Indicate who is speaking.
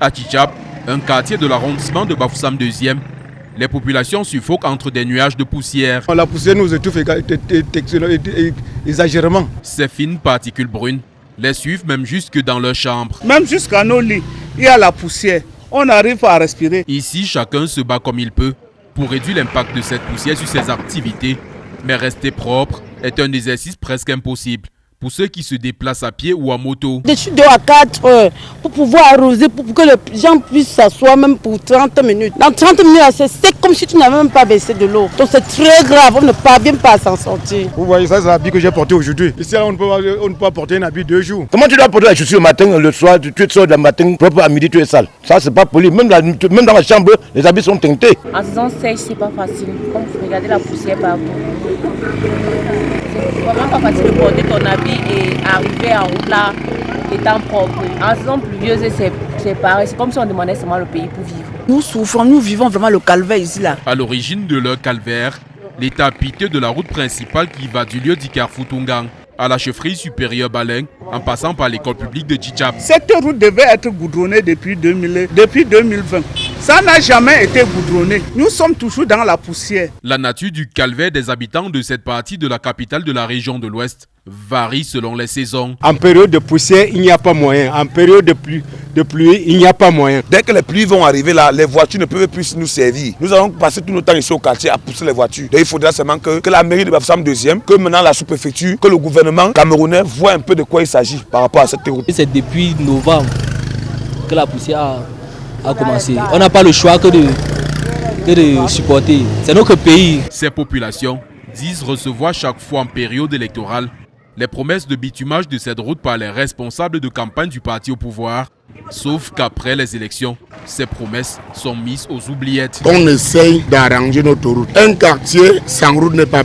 Speaker 1: À Tchitchap, un quartier de l'arrondissement de Bafoussam 2e, les populations suffoquent entre des nuages de poussière.
Speaker 2: La poussière nous étouffe exagérément.
Speaker 1: Ces fines particules brunes les suivent même jusque dans leur chambre.
Speaker 3: Même jusqu'à nos lits, il y a la poussière. On n'arrive pas à respirer.
Speaker 1: Ici, chacun se bat comme il peut pour réduire l'impact de cette poussière sur ses activités. Mais rester propre est un exercice presque impossible pour ceux qui se déplacent à pied ou à moto.
Speaker 4: Je suis 2 à 4 heures pour pouvoir arroser, pour que les gens puissent s'asseoir même pour 30 minutes. Dans 30 minutes, c'est sec comme si tu n'avais même pas baissé de l'eau. Donc c'est très grave, on ne parvient pas à s'en sortir.
Speaker 2: Vous voyez ça, c'est l'habit que j'ai porté aujourd'hui. Ici, on ne peut pas porter un habit 2 jours.
Speaker 5: Comment tu dois porter la chaussure le matin, le soir, tu sors le matin, propre à midi, tu es sale. Ça, c'est pas poli. Même dans la chambre, les habits sont teintés.
Speaker 6: En saison sèche, c'est pas facile. Comme vous regardez la poussière partout. C'est vraiment pas facile de porter ton habit et arriver en route là, étant propre. En saison pluvieuse, c'est pareil. C'est comme si on demandait seulement le pays pour vivre.
Speaker 4: Nous souffrons, nous vivons vraiment le calvaire ici là.
Speaker 1: À l'origine de leur calvaire, l'état piteux de la route principale qui va du lieu du Carrefour Tungang à la chefferie supérieure Baleng, en passant par l'école publique de Tchitchap.
Speaker 3: Cette route devait être goudronnée depuis 2020. Ça n'a jamais été goudronné. Nous sommes toujours dans la poussière.
Speaker 1: La nature du calvaire des habitants de cette partie de la capitale de la région de l'Ouest varie selon les saisons.
Speaker 2: En période de poussière, il n'y a pas moyen. En période de pluie, il n'y a pas moyen.
Speaker 5: Dès que les pluies vont arriver là, les voitures ne peuvent plus nous servir. Nous allons passer tout notre temps ici au quartier à pousser les voitures. Donc il faudra seulement que la mairie de Bafoussam 2e, que maintenant la sous-préfecture, que le gouvernement camerounais voit un peu de quoi il s'agit par rapport à cette route.
Speaker 7: C'est depuis novembre que la poussière a commencé. On n'a pas le choix que de supporter. C'est notre pays.
Speaker 1: Ces populations disent recevoir chaque fois en période électorale les promesses de bitumage de cette route par les responsables de campagne du parti au pouvoir. Sauf qu'après les élections, ces promesses sont mises aux oubliettes.
Speaker 8: On essaye d'arranger notre route. Un quartier sans route n'est pas bon.